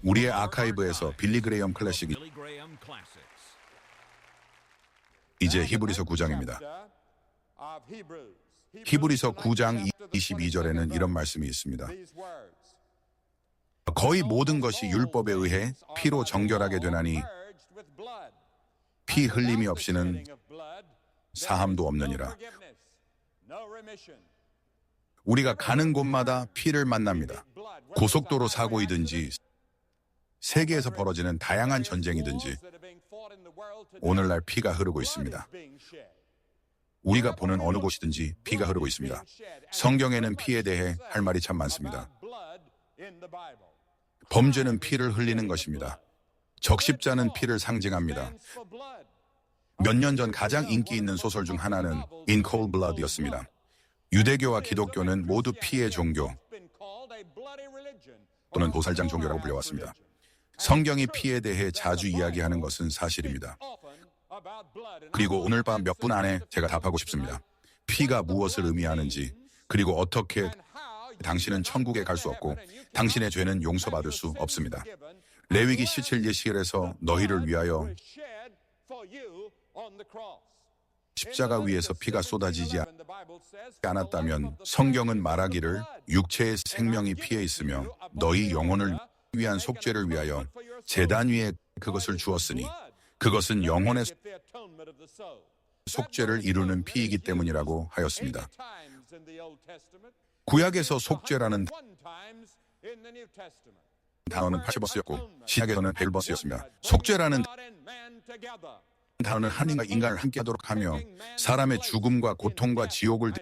우리의 아카이브에서 빌리 그레이엄 클래식이 이제 히브리서 9장입니다. 히브리서 9장 22절에는 이런 말씀이 있습니다. 거의 모든 것이 율법에 의해 피로 정결하게 되나니 피 흘림이 없이는 사함도 없느니라. 우리가 가는 곳마다 피를 만납니다. 고속도로 사고이든지 세계에서 벌어지는 다양한 전쟁이든지 오늘날 피가 흐르고 있습니다. 우리가 보는 어느 곳이든지 피가 흐르고 있습니다. 성경에는 피에 대해 할 말이 참 많습니다. 범죄는 피를 흘리는 것입니다. 적십자는 피를 상징합니다. 몇 년 전 가장 인기 있는 소설 중 하나는 In Cold Blood였습니다. 유대교와 기독교는 모두 피의 종교 또는 도살장 종교라고 불려왔습니다. 성경이 피에 대해 자주 이야기하는 것은 사실입니다. 그리고 오늘 밤 몇 분 안에 제가 답하고 싶습니다. 피가 무엇을 의미하는지, 그리고 어떻게 당신은 천국에 갈 수 없고 당신의 죄는 용서받을 수 없습니다. 레위기 17-1에서 너희를 위하여 십자가 위에서 피가 쏟아지지 않았다면 성경은 말하기를 육체의 생명이 피에 있으며 너희 영혼을 위한 속죄를 위하여 제단 위에 그것을 주었으니 그것은 영혼의 속죄를 이루는 피이기 때문이라고 하였습니다. 구약에서 속죄라는 단어는 80버스였고 신약에서는 100버스였습니다. 속죄라는 단어는 하나님과 인간을 함께 하도록 하며 사람의 죽음과 고통과 지옥을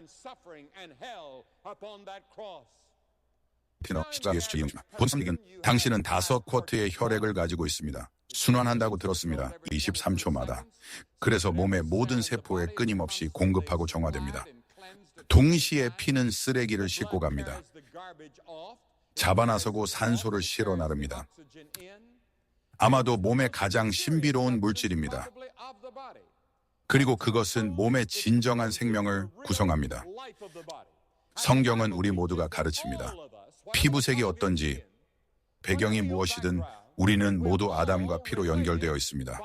본성은 당신은 5쿼트의 혈액을 가지고 있습니다. 순환한다고 들었습니다. 23초마다. 그래서 몸의 모든 세포에 끊임없이 공급하고 정화됩니다. 동시에 피는 쓰레기를 싣고 갑니다. 잡아나서고 산소를 실어 나릅니다. 아마도 몸의 가장 신비로운 물질입니다. 그리고 그것은 몸의 진정한 생명을 구성합니다. 성경은 우리 모두가 가르칩니다. 피부색이 어떤지, 배경이 무엇이든 우리는 모두 아담과 피로 연결되어 있습니다.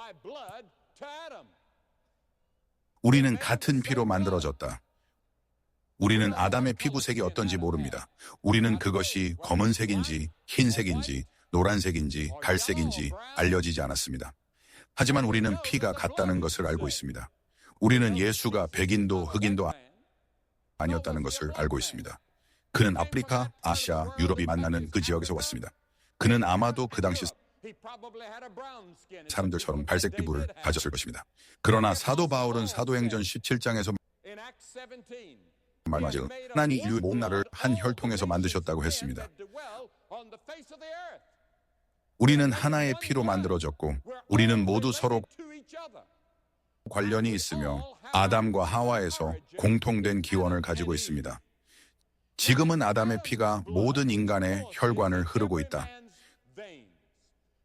우리는 같은 피로 만들어졌다. 우리는 아담의 피부색이 어떤지 모릅니다. 우리는 그것이 검은색인지 흰색인지 노란색인지 갈색인지 알려지지 않았습니다. 하지만 우리는 피가 같다는 것을 알고 있습니다. 우리는 예수가 백인도 흑인도 아니었다는 것을 알고 있습니다. 그는 아프리카, 아시아, 유럽이 만나는 그 지역에서 왔습니다. 그는 아마도 그 당시 사람들처럼 발색 피부를 가졌을 것입니다. 그러나 사도 바울은 사도행전 17장에서 말하기를 하나님이 인류 모든 나를 한 혈통에서 만드셨다고 했습니다. 우리는 하나의 피로 만들어졌고 우리는 모두 서로 관련이 있으며 아담과 하와에서 공통된 기원을 가지고 있습니다. 지금은 아담의 피가 모든 인간의 혈관을 흐르고 있다.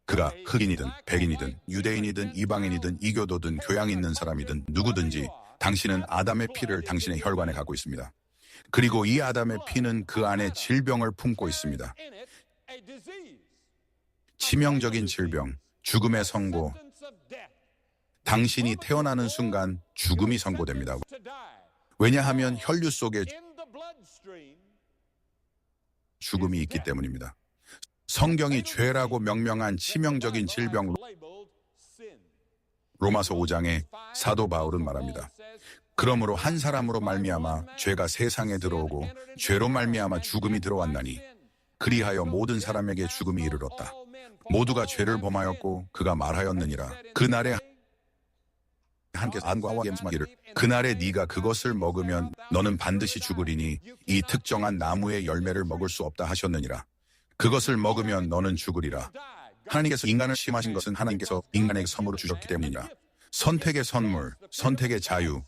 그가 흑인이든 백인이든 유대인이든 이방인이든 이교도든 교양 있는 사람이든 누구든지 당신은 아담의 피를 당신의 혈관에 갖고 있습니다. 그리고 이 아담의 피는 그 안에 질병을 품고 있습니다. 치명적인 질병, 죽음의 선고. 당신이 태어나는 순간 죽음이 선고됩니다. 왜냐하면 혈류 속에 죽음이 있기 때문입니다. 성경이 죄라고 명명한 치명적인 질병 로마서 5장에 사도 바울은 말합니다. 그러므로 한 사람으로 말미암아 죄가 세상에 들어오고 죄로 말미암아 죽음이 들어왔나니 그리하여 모든 사람에게 죽음이 이르렀다. 모두가 죄를 범하였고 그가 말하였느니라. 그날에 하나님께서 아담과 하와에게 말씀하기를 그날에 네가 그것을 먹으면 너는 반드시 죽으리니 이 특정한 나무의 열매를 먹을 수 없다 하셨느니라. 그것을 먹으면 너는 죽으리라. 하나님께서 인간을 심하신 것은 하나님께서 인간에게 선물을 주셨기 때문이라. 선택의 선물, 선택의 자유.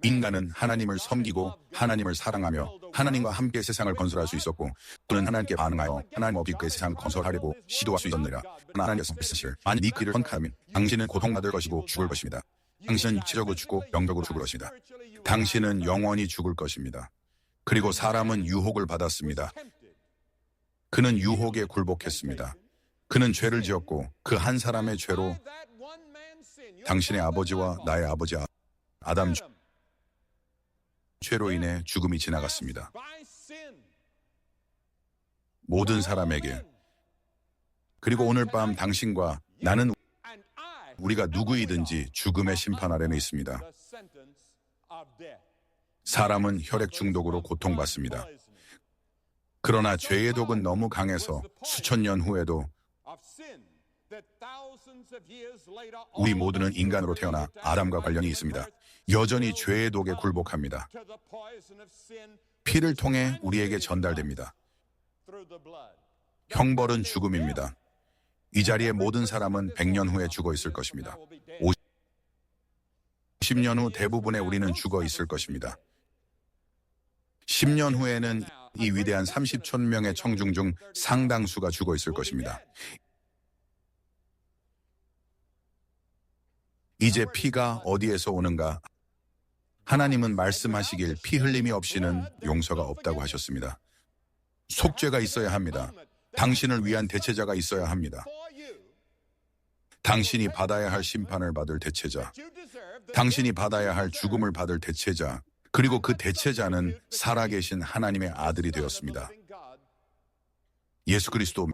인간은 하나님을 섬기고 하나님을 사랑하며 하나님과 함께 세상을 건설할 수 있었고 또는 하나님께 반응하여 하나님 없이 그 세상을 건설하려고 시도할 수 있었느니라. 그러나 하나님께서 사실 만일 네 길을 선택하면 당신은 고통받을 것이고 죽을 것입니다. 당신은 육체적으로 죽고 영적으로 죽을 것입니다. 당신은 영원히 죽을 것입니다. 그리고 사람은 유혹을 받았습니다. 그는 유혹에 굴복했습니다. 그는 죄를 지었고 그 한 사람의 죄로 당신의 아버지와 나의 아버지 아담 죄로 인해 죽음이 지나갔습니다. 모든 사람에게. 그리고 오늘 밤 당신과 나는 우리가 누구이든지 죽음의 심판 아래는 있습니다. 사람은 혈액 중독으로 고통받습니다. 그러나 죄의 독은 너무 강해서 수천 년 후에도 우리 모두는 인간으로 태어나 아담과 관련이 있습니다. 여전히 죄의 독에 굴복합니다. 피를 통해 우리에게 전달됩니다. 형벌은 죽음입니다. 이 자리에 모든 사람은 100년 후에 죽어 있을 것입니다. 50년 후 대부분의 우리는 죽어 있을 것입니다. 10년 후에는 이 위대한 30천 명의 청중 중 상당수가 죽어 있을 것입니다. 이제 피가 어디에서 오는가? 하나님은 말씀하시길 피 흘림이 없이는 용서가 없다고 하셨습니다. 속죄가 있어야 합니다. 당신을 위한 대체자가 있어야 합니다. 당신이 받아야 할 심판을 받을 대체자, 당신이 받아야 할 죽음을 받을 대체자, 그리고 그 대체자는 살아계신 하나님의 아들이 되었습니다. 예수 그리스도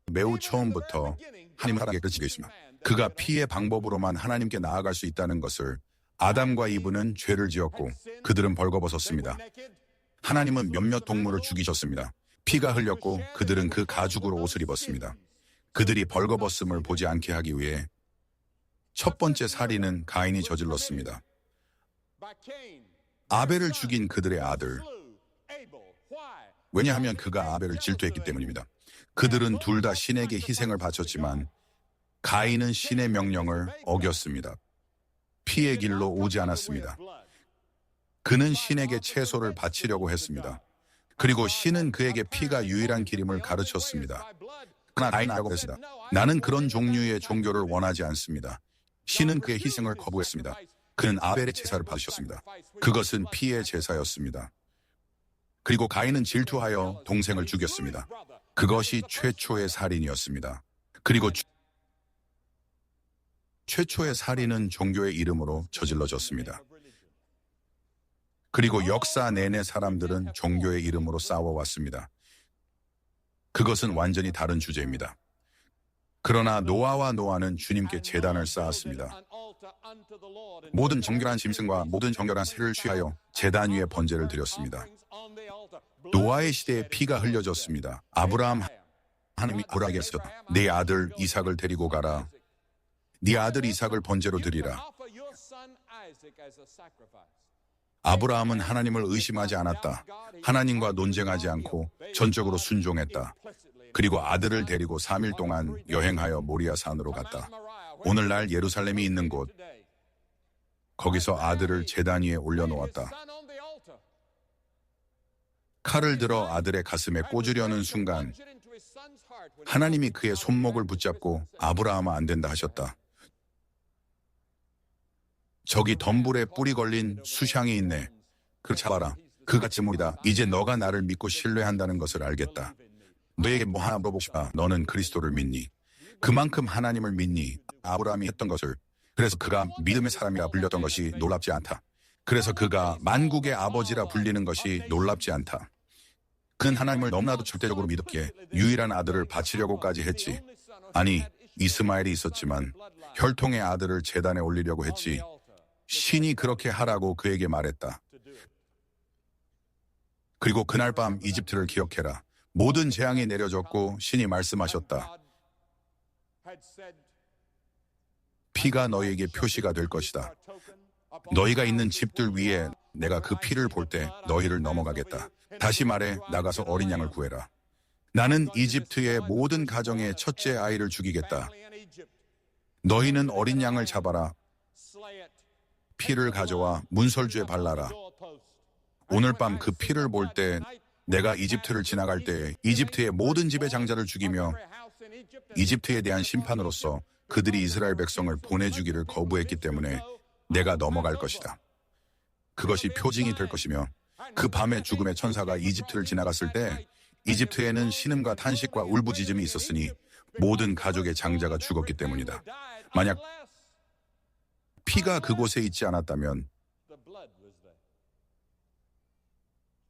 매우 처음부터 하나님을 사랑하게 가르치겠습니다. 그가 피의 방법으로만 하나님께 나아갈 수 있다는 것을 아담과 이브는 죄를 지었고 그들은 벌거벗었습니다. 하나님은 몇몇 동물을 죽이셨습니다. 피가 흘렸고 그들은 그 가죽으로 옷을 입었습니다. 그들이 벌거벗음을 보지 않게 하기 위해 첫 번째 살인은 가인이 저질렀습니다. 아벨을 죽인 그들의 아들. 왜냐하면 그가 아벨을 질투했기 때문입니다. 그들은 둘 다 신에게 희생을 바쳤지만 가인은 신의 명령을 어겼습니다. 피의 길로 오지 않았습니다. 그는 신에게 채소를 바치려고 했습니다. 그리고 신은 그에게 피가 유일한 길임을 가르쳤습니다. 그러나 가인이라고 했습니다. 나는 그런 종류의 종교를 원하지 않습니다. 신은 그의 희생을 거부했습니다. 그는 아벨의 제사를 받으셨습니다. 그것은 피의 제사였습니다. 그리고 가인은 질투하여 동생을 죽였습니다. 그것이 최초의 살인이었습니다. 그리고 최초의 살인은 종교의 이름으로 저질러졌습니다. 그리고 역사 내내 사람들은 종교의 이름으로 싸워왔습니다. 그것은 완전히 다른 주제입니다. 그러나 노아와 노아는 주님께 제단을 쌓았습니다. 모든 정결한 짐승과 모든 정결한 새를 취하여 제단 위에 번제를 드렸습니다. 노아의 시대에 피가 흘려졌습니다. 하나님이 아브라함에게 하셨다. 네 아들 이삭을 데리고 가라. 네 아들 이삭을 번제로 드리라. 아브라함은 하나님을 의심하지 않았다. 하나님과 논쟁하지 않고 전적으로 순종했다. 그리고 아들을 데리고 3일 동안 여행하여 모리아 산으로 갔다. 오늘날 예루살렘이 있는 곳, 거기서 아들을 제단 위에 올려놓았다. 칼을 들어 아들의 가슴에 꽂으려는 순간 하나님이 그의 손목을 붙잡고 아브라함아 안 된다 하셨다. 저기 덤불에 뿌리 걸린 수향이 있네. 그를 잡아라. 그가 증오이다. 이제 너가 나를 믿고 신뢰한다는 것을 알겠다. 너에게 뭐 하나 물어보고 싶다. 너는 그리스도를 믿니? 그만큼 하나님을 믿니? 아브라함이 했던 것을. 그래서 그가 믿음의 사람이라 불렸던 것이 놀랍지 않다. 그래서 그가 만국의 아버지라 불리는 것이 놀랍지 않다. 그는 하나님을 너무나도 절대적으로 믿었기에 유일한 아들을 바치려고까지 했지. 아니, 이스마엘이 있었지만 혈통의 아들을 제단에 올리려고 했지. 신이 그렇게 하라고 그에게 말했다. 그리고 그날 밤 이집트를 기억해라. 모든 재앙이 내려졌고 신이 말씀하셨다. 피가 너희에게 표시가 될 것이다. 너희가 있는 집들 위에 내가 그 피를 볼 때 너희를 넘어가겠다. 다시 말해 나가서 어린 양을 구해라. 나는 이집트의 모든 가정의 첫째 아이를 죽이겠다. 너희는 어린 양을 잡아라. 피를 가져와 문설주에 발라라. 오늘 밤 그 피를 볼 때 내가 이집트를 지나갈 때 이집트의 모든 집의 장자를 죽이며 이집트에 대한 심판으로서 그들이 이스라엘 백성을 보내주기를 거부했기 때문에 내가 넘어갈 것이다. 그것이 표징이 될 것이며 그 밤에 죽음의 천사가 이집트를 지나갔을 때 이집트에는 신음과 탄식과 울부짖음이 있었으니 모든 가족의 장자가 죽었기 때문이다. 만약 피가 그곳에 있지 않았다면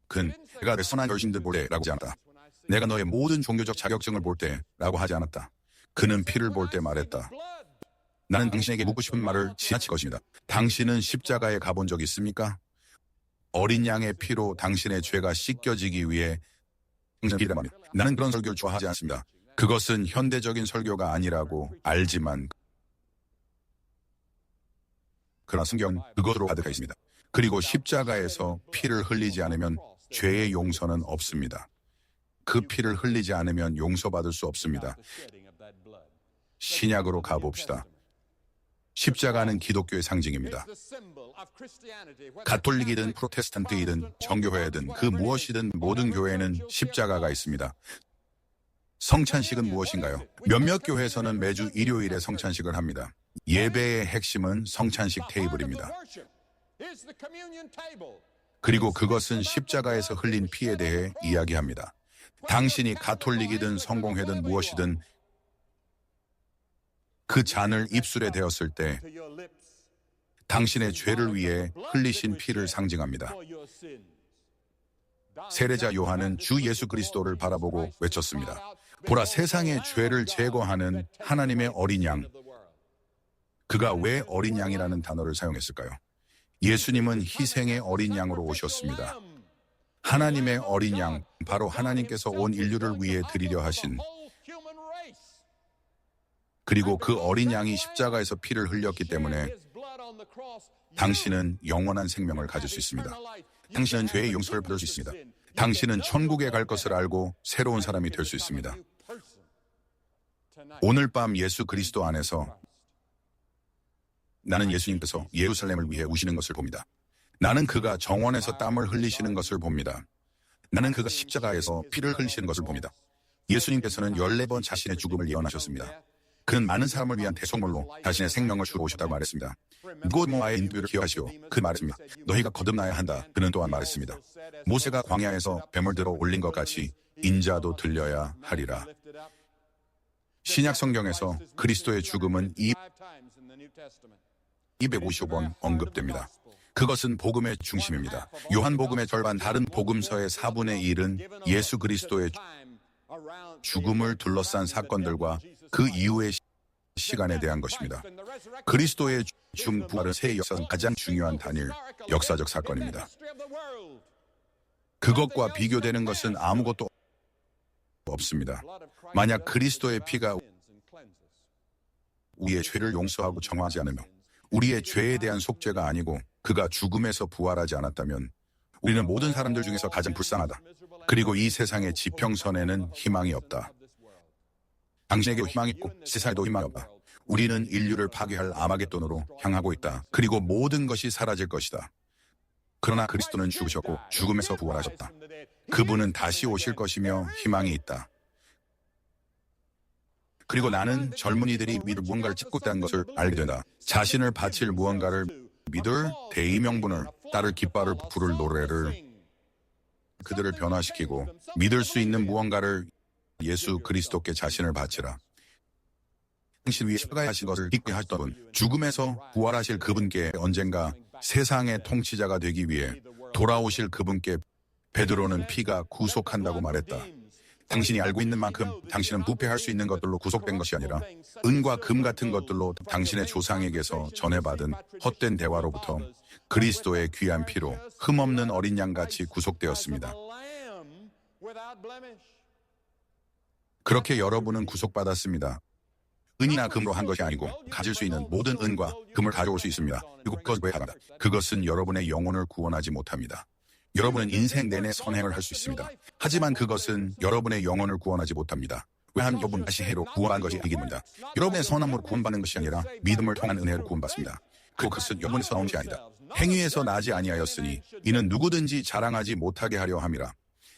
그는 내가 내 선한 열심들 볼 때라고 하지 않았다. 내가 너의 모든 종교적 자격증을 볼 때라고 하지 않았다. 그는 피를 볼 때 말했다. 나는 당신에게 묻고 싶은 말을 지나칠 것입니다. 당신은 십자가에 가본 적 있습니까? 어린 양의 피로 당신의 죄가 씻겨지기 위해 나는 그런 설교를 좋아하지 않습니다. 그것은 현대적인 설교가 아니라고 알지만 그러나 성경은 그것으로 가득해 있습니다. 그리고 십자가에서 피를 흘리지 않으면 죄의 용서는 없습니다. 그 피를 흘리지 않으면 용서받을 수 없습니다. 신약으로 가봅시다. 십자가는 기독교의 상징입니다. 가톨릭이든 프로테스탄트이든 정교회든 그 무엇이든 모든 교회에는 십자가가 있습니다. 성찬식은 무엇인가요? 몇몇 교회에서는 매주 일요일에 성찬식을 합니다. 예배의 핵심은 성찬식 테이블입니다. 그리고 그것은 십자가에서 흘린 피에 대해 이야기합니다. 당신이 가톨릭이든 성공회든 무엇이든 그 잔을 입술에 대었을 때 당신의 죄를 위해 흘리신 피를 상징합니다. 세례자 요한은 주 예수 그리스도를 바라보고 외쳤습니다. 보라, 세상의 죄를 제거하는 하나님의 어린 양. 그가 왜 어린 양이라는 단어를 사용했을까요? 예수님은 희생의 어린 양으로 오셨습니다. 하나님의 어린 양, 바로 하나님께서 온 인류를 위해 드리려 하신, 그리고 그 어린 양이 십자가에서 피를 흘렸기 때문에 당신은 영원한 생명을 가질 수 있습니다. 당신은 죄의 용서를 받을 수 있습니다. 당신은 천국에 갈 것을 알고 새로운 사람이 될 수 있습니다. 오늘 밤 예수 그리스도 안에서 나는 예수님께서 예루살렘을 위해 우시는 것을 봅니다. 나는 그가 정원에서 땀을 흘리시는 것을 봅니다. 나는 그가 십자가에서 피를 흘리시는 것을 봅니다. 예수님께서는 14번 자신의 죽음을 예언하셨습니다. 그는 많은 사람을 위한 대속물로 자신의 생명을 주러 오셨다고 말했습니다. 곧 모아의 인도를 기억하시오. 그 말했습니다. 너희가 거듭나야 한다. 그는 또한 말했습니다. 모세가 광야에서 뱀을 들어 올린 것 같이 인자도 들려야 하리라. 신약 성경에서 그리스도의 죽음은 255번 언급됩니다. 그것은 복음의 중심입니다. 요한복음의 절반, 다른 복음서의 4분의 1은 예수 그리스도의 죽음을 둘러싼 사건들과 그 이후의 시간에 대한 것입니다. 그리스도의 부활은 새 역사상 가장 중요한 단일 역사적 사건입니다. 그것과 비교되는 것은 아무것도 없습니다. 만약 그리스도의 피가 우리의 죄를 용서하고 정화하지 않으며 우리의 죄에 대한 속죄가 아니고 그가 죽음에서 부활하지 않았다면 우리는 모든 사람들 중에서 가장 불쌍하다. 그리고 이 세상의 지평선에는 희망이 없다. 당신에게도 희망이 있고 세상에도 희망이 없다. 우리는 인류를 파괴할 아마겟돈으로 향하고 있다. 그리고 모든 것이 사라질 것이다. 그러나 그리스도는 죽으셨고 죽음에서 부활하셨다. 그분은 다시 오실 것이며 희망이 있다. 그리고 나는 젊은이들이 믿을 무언가를 찾고 있다는 것을 알게 된다. 자신을 바칠 무언가를 믿을 대의명분을 따를 깃발을 부를 노래를 그들을 변화시키고 믿을 수 있는 무언가를 예수 그리스도께 자신을 바치라. 당신 위에 십자가에 하신 것을 잊게 하셨던 분, 죽음에서 부활하실 그분께 언젠가 세상의 통치자가 되기 위해 돌아오실 그분께 베드로는 피가 구속한다고 말했다. 당신이 알고 있는 만큼 당신은 부패할 수 있는 것들로 구속된 것이 아니라 은과 금 같은 것들로 당신의 조상에게서 전해받은 헛된 대화로부터 그리스도의 귀한 피로 흠없는 어린 양같이 구속되었습니다. 그렇게 여러분은 구속받았습니다. 은이나 금으로 한 것이 아니고 가질 수 있는 모든 은과 금을 가져올 수 있습니다. 그리고 그것을 왜 합니다. 그것은 여러분의 영혼을 구원하지 못합니다. 여러분은 인생 내내 선행을 할 수 있습니다. 하지만 그것은 여러분의 영혼을 구원하지 못합니다. 왜냐하면 여러분 다시 해로 구원한 것이 아니기 때문입니다. 여러분의 선함으로 구원받는 것이 아니라 믿음을 통한 은혜를 구원받습니다. 그것은 여러분에서 나온 것이 아니다. 행위에서 나지 아니하였으니 이는 누구든지 자랑하지 못하게 하려 함이라.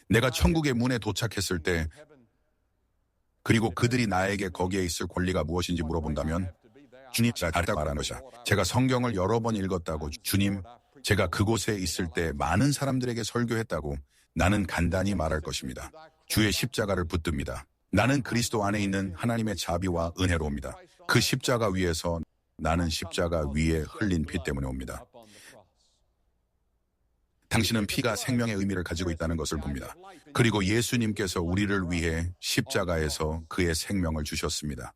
내가 천국의 문에 도착했을 때 그리고 그들이 나에게 거기에 있을 권리가 무엇인지 물어본다면 주님, 제가 다르다고 말하는 것이야. 제가 성경을 여러 번 읽었다고 주님, 제가 그곳에 있을 때 많은 사람들에게 설교했다고 나는 간단히 말할 것입니다. 주의 십자가를 붙듭니다. 나는 그리스도 안에 있는 하나님의 자비와 은혜로옵니다. 그 십자가 위에서 나는 십자가 위에 흘린 피 때문에 옵니다. 당신은 피가 생명의 의미를 가지고 있다는 것을 봅니다. 그리고 예수님께서 우리를 위해 십자가에서 그의 생명을 주셨습니다.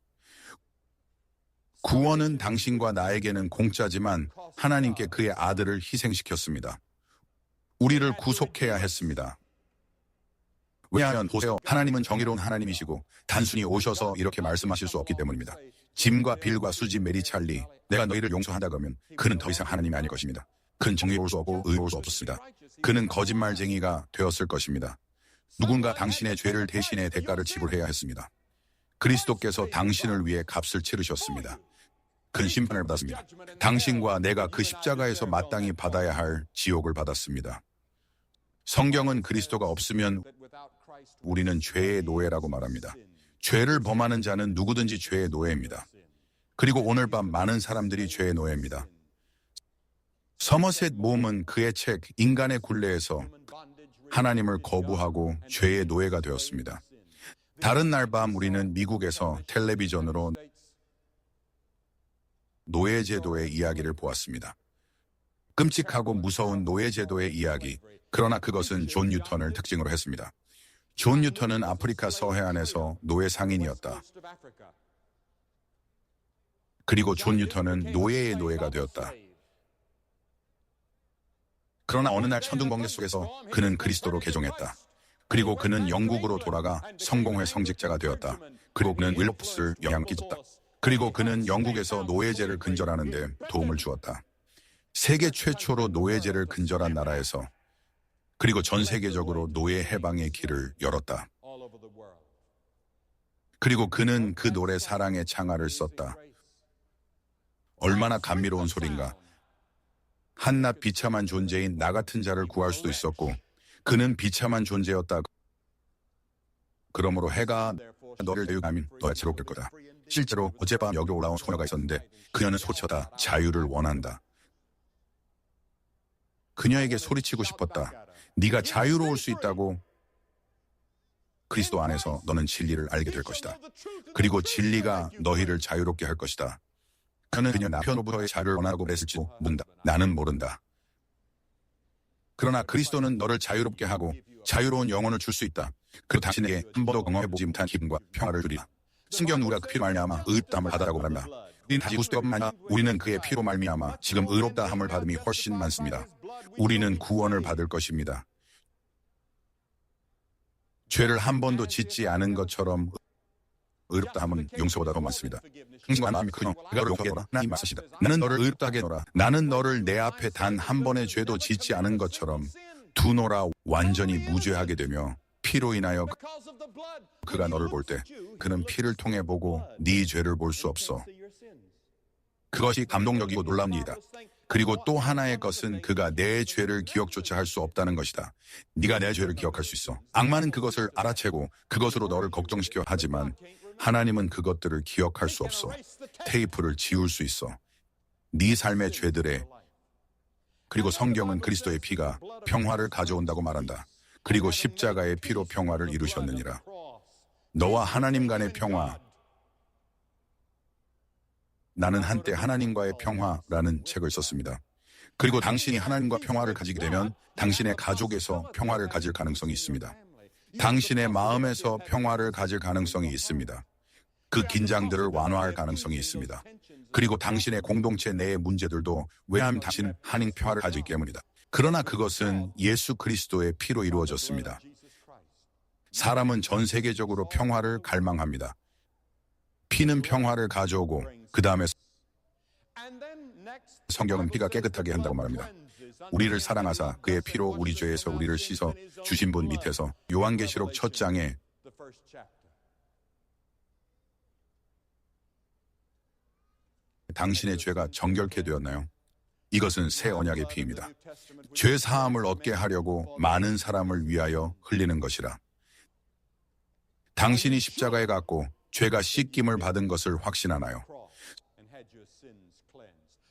구원은 당신과 나에게는 공짜지만 하나님께 그의 아들을 희생시켰습니다. 우리를 구속해야 했습니다. 왜냐하면 보세요. 하나님은 정의로운 하나님이시고 단순히 오셔서 이렇게 말씀하실 수 없기 때문입니다. 짐과 빌과 수지 메리 찰리, 내가 너희를 용서한다 그러면 그는 더 이상 하나님이 아닐 것입니다. 그는 정의로울 수 없고 의로울 수 없었습니다. 그는 거짓말쟁이가 되었을 것입니다. 누군가 당신의 죄를 대신해 대가를 지불해야 했습니다. 그리스도께서 당신을 위해 값을 치르셨습니다. 큰 심판을 받았습니다. 당신과 내가 그 십자가에서 마땅히 받아야 할 지옥을 받았습니다. 성경은 그리스도가 없으면 우리는 죄의 노예라고 말합니다. 죄를 범하는 자는 누구든지 죄의 노예입니다. 그리고 오늘 밤 많은 사람들이 죄의 노예입니다. 서머셋 mom은 그의 책 인간의 굴레에서 하나님을 거부하고 죄의 노예가 되었습니다. 다른 날 밤 우리는 미국에서 텔레비전으로 노예제도의 이야기를 보았습니다. 끔찍하고 무서운 노예제도의 이야기, 그러나 그것은 존 뉴턴을 특징으로 했습니다. 존 뉴턴은 아프리카 서해안에서 노예 상인이었다. 그리고 존 뉴턴은 노예의 노예가 되었다. 그러나 어느 날 천둥번개 속에서 그는 그리스도로 개종했다. 그리고 그는 영국으로 돌아가 성공회 성직자가 되었다. 그리고 그는 윌로프스를 영향 끼쳤다. 그리고 그는 영국에서 노예제를 근절하는 데 도움을 주었다. 세계 최초로 노예제를 근절한 나라에서 그리고 전 세계적으로 노예 해방의 길을 열었다. 그리고 그는 그 노래 사랑의 창하를 썼다. 얼마나 감미로운 소린가. 한낱 비참한 존재인 나 같은 자를 구할 수도 있었고 그는 비참한 존재였다. 그러므로 해가 너를 대유하면 너야 자유롭게 될 거다. 실제로 어젯밤 여기 올라온 소녀가 있었는데 그녀는 소리쳤다. 자유를 원한다. 그녀에게 소리치고 싶었다. 네가 자유로울 수 있다고. 그리스도 안에서 너는 진리를 알게 될 것이다. 그리고 진리가 너희를 자유롭게 할 것이다. 그녀 남편으로부터의 자유를 원하고 그랬을지도 모른다. 나는 모른다. 그러나 그리스도는 너를 자유롭게 하고 자유로운 영혼을 줄 수 있다. 그리고 당신에게 한 번도 경험해보지 못한 기쁨과 평화를 주리라. 성경은 우리가 그 피로 말미암아 의롭다함을 받았다고 말합니다. 우리는 다시 구속되었만 아니라 우리는 그의 피로 말미암아 지금 의롭다함을 받음이 훨씬 많습니다. 우리는 구원을 받을 것입니다. 죄를 한 번도 짓지 않은 것처럼 의롭다함은 용서보다 더 많습니다. 당신과 마음이 그냥 내가 너를 용서하게 하노라. 하나님 말씀하시다. 나는 너를 의롭다 하게 하노라. 나는 너를 내 앞에 단 한 번의 죄도 짓지 않은 것처럼 두노라. 완전히 무죄하게 되며 피로 인하여 그가 너를 볼 때 그는 피를 통해 보고 네 죄를 볼 수 없어. 그것이 감동적이고 놀라운 일이다. 그리고 또 하나의 것은 그가 내 죄를 기억조차 할 수 없다는 것이다. 네가 내 죄를 기억할 수 있어. 악마는 그것을 알아채고 그것으로 너를 걱정시켜 하지만 하나님은 그것들을 기억할 수 없어. 테이프를 지울 수 있어. 네 삶의 죄들에. 그리고 성경은 그리스도의 피가 평화를 가져온다고 말한다. 그리고 십자가의 피로 평화를 이루셨느니라. 너와 하나님 간의 평화. 나는 한때 하나님과의 평화라는 책을 썼습니다. 그리고 당신이 하나님과 평화를 가지게 되면 당신의 가족에서 평화를 가질 가능성이 있습니다. 당신의 마음에서 평화를 가질 가능성이 있습니다. 그 긴장들을 완화할 가능성이 있습니다. 그리고 당신의 공동체 내의 문제들도 왜냐하면 당신은 하나님 평화를 가지기 때문이다. 그러나 그것은 예수 그리스도의 피로 이루어졌습니다. 사람은 전 세계적으로 평화를 갈망합니다. 피는 평화를 가져오고 그 다음에 성경은 피가 깨끗하게 한다고 말합니다. 우리를 사랑하사 그의 피로 우리 죄에서 우리를 씻어 주신 분 밑에서 요한계시록 첫 장에 당신의 죄가 정결케 되었나요? 이것은 새 언약의 피입니다. 죄 사함을 얻게 하려고 많은 사람을 위하여 흘리는 것이라. 당신이 십자가에 갔고 죄가 씻김을 받은 것을 확신하나요?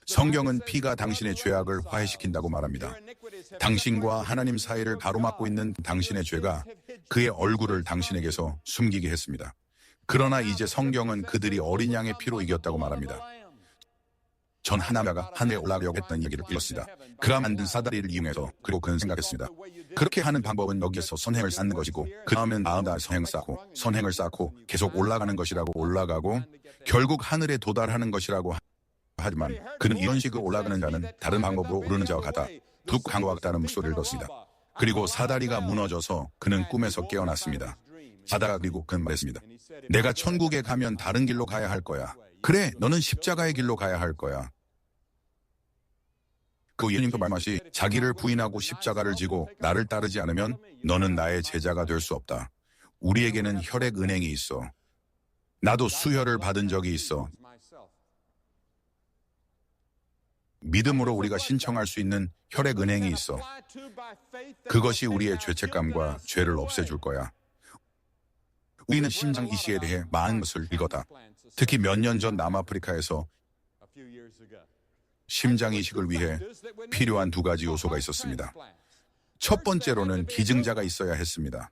성경은 피가 당신의 죄악을 화해시킨다고 말합니다. 당신과 하나님 사이를 가로막고 있는 당신의 죄가 그의 얼굴을 당신에게서 숨기게 했습니다. 그러나 이제 성경은 그들이 어린 양의 피로 이겼다고 말합니다. 전 하나님가 하늘에 올라가려고 했던 얘기를 읽었습니다. 그가 만든 사다리를 이용해서, 그리고 그는 생각했습니다. 그렇게 하는 방법은 여기에서 선행을 쌓는 것이고, 그 다음엔 마음 다해 선행을 쌓고 계속 올라가는 것이라고, 올라가고 결국 하늘에 도달하는 것이라고. 하지만 그는 이런 식으로 올라가는 자는 다른 방법으로 오르는 자와 같다. 둑 강과 같다는 목소리를 듣습니다. 그리고 사다리가 무너져서 그는 꿈에서 깨어났습니다. 자다가 그리고 그는 말했습니다. 내가 천국에 가면 다른 길로 가야 할 거야. 그래, 너는 십자가의 길로 가야 할 거야. 그 예수님도 말씀하시 자기를 부인하고 십자가를 지고 나를 따르지 않으면 너는 나의 제자가 될 수 없다. 우리에게는 혈액 은행이 있어. 나도 수혈을 받은 적이 있어. 믿음으로 우리가 신청할 수 있는 혈액 은행이 있어. 그것이 우리의 죄책감과 죄를 없애줄 거야. 우리는 심장 이식에 대해 많은 것을 읽었다. 특히 몇 년 전 남아프리카에서 심장 이식을 위해 필요한 두 가지 요소가 있었습니다. 첫 번째로는 기증자가 있어야 했습니다.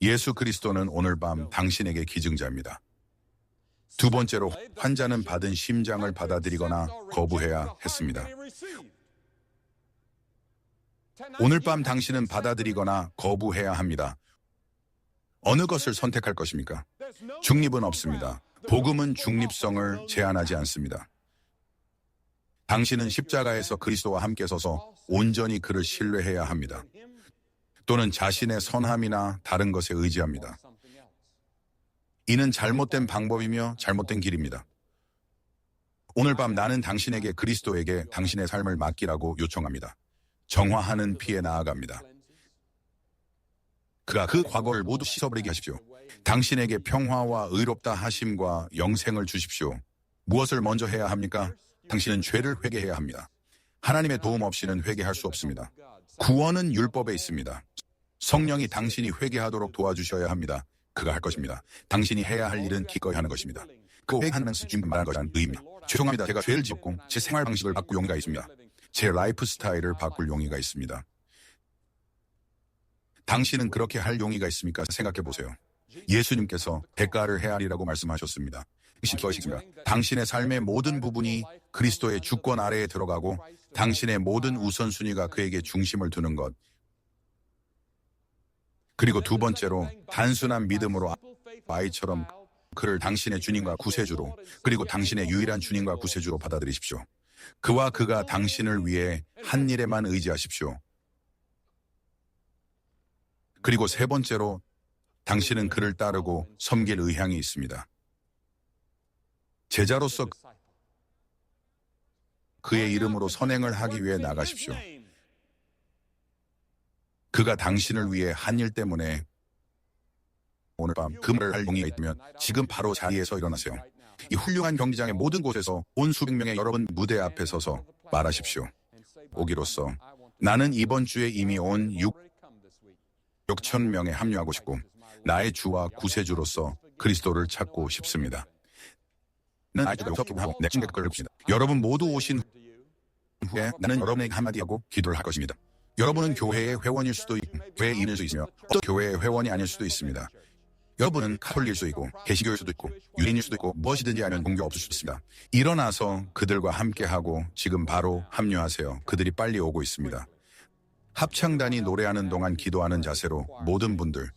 예수 그리스도는 오늘 밤 당신에게 기증자입니다. 두 번째로 환자는 받은 심장을 받아들이거나 거부해야 했습니다. 오늘 밤 당신은 받아들이거나 거부해야 합니다. 어느 것을 선택할 것입니까? 중립은 없습니다. 복음은 중립성을 제한하지 않습니다. 당신은 십자가에서 그리스도와 함께 서서 온전히 그를 신뢰해야 합니다. 또는 자신의 선함이나 다른 것에 의지합니다. 이는 잘못된 방법이며 잘못된 길입니다. 오늘 밤 나는 당신에게 그리스도에게 당신의 삶을 맡기라고 요청합니다. 정화하는 피에 나아갑니다. 그가 그 과거를 모두 씻어버리게 하십시오. 당신에게 평화와 의롭다 하심과 영생을 주십시오. 무엇을 먼저 해야 합니까? 당신은 죄를 회개해야 합니다. 하나님의 도움 없이는 회개할 수 없습니다. 구원은 율법에 있습니다. 성령이 당신이 회개하도록 도와주셔야 합니다. 그가 할 것입니다. 당신이 해야 할 일은 기꺼이 하는 것입니다. 그 회개하면서 지금 말한 것이란 의미입니다. 죄송합니다. 제가 죄를 지었고 제 생활 방식을 바꿀 용의가 있습니다. 제 라이프 스타일을 바꿀 용의가 있습니다. 당신은 그렇게 할 용의가 있습니까? 생각해 보세요. 예수님께서 대가를 헤아리라고 말씀하셨습니다. 당신의 삶의 모든 부분이 그리스도의 주권 아래에 들어가고 당신의 모든 우선순위가 그에게 중심을 두는 것. 그리고 두 번째로 단순한 믿음으로 아이처럼 그를 당신의 주님과 구세주로, 그리고 당신의 유일한 주님과 구세주로 받아들이십시오. 그와 그가 당신을 위해 한 일에만 의지하십시오. 그리고 세 번째로 당신은 그를 따르고 섬길 의향이 있습니다. 제자로서 그의 이름으로 선행을 하기 위해 나가십시오. 그가 당신을 위해 한 일 때문에 오늘 밤 그 말을 할 용의가 있다면 지금 바로 자리에서 일어나세요. 이 훌륭한 경기장의 모든 곳에서 온 수백 명의 여러분 무대 앞에 서서 말하십시오. 오기로써 나는 이번 주에 이미 온 6천 명에 합류하고 싶고 나의 주와 구세주로서 그리스도를 찾고 싶습니다. 여러분 모두 오신 후에 나는 여러분에게 한마디 하고 기도를 할 것입니다. 여러분은 교회의 회원일 수도 있고 교회인일 수 있으며 또 교회의 회원이 아닐 수도 있습니다. 여러분은 카톨릭일 수도 있고 개신교일 수도 있고 유대인일 수도 있고 무엇이든지 하면 종교 없을 수도 있습니다. 일어나서 그들과 함께하고 지금 바로 합류하세요. 그들이 빨리 오고 있습니다. 합창단이 노래하는 동안 기도하는 자세로 모든 분들,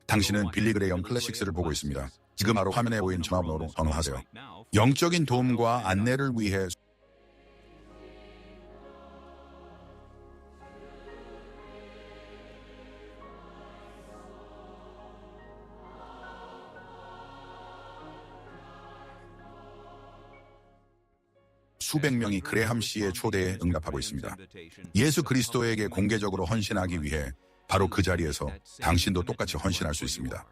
당신은 빌리 그레이엄 클래식스를 보고 있습니다. 지금 바로 화면에 보이는 전화번호로 전화하세요. 영적인 도움과 안내를 위해 수백 명이 그레함 씨의 초대에 응답하고 있습니다. 예수 그리스도에게 공개적으로 헌신하기 위해 바로 그 자리에서 당신도 똑같이 헌신할 수 있습니다.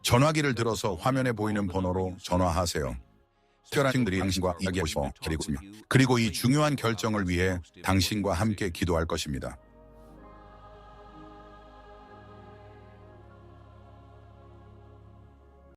전화기를 들어서 화면에 보이는 번호로 전화하세요. 특별한 친구들이 당신과 이야기하고 싶어 기다리고 있습니다. 그리고 이 중요한 결정을 위해 당신과 함께 기도할 것입니다.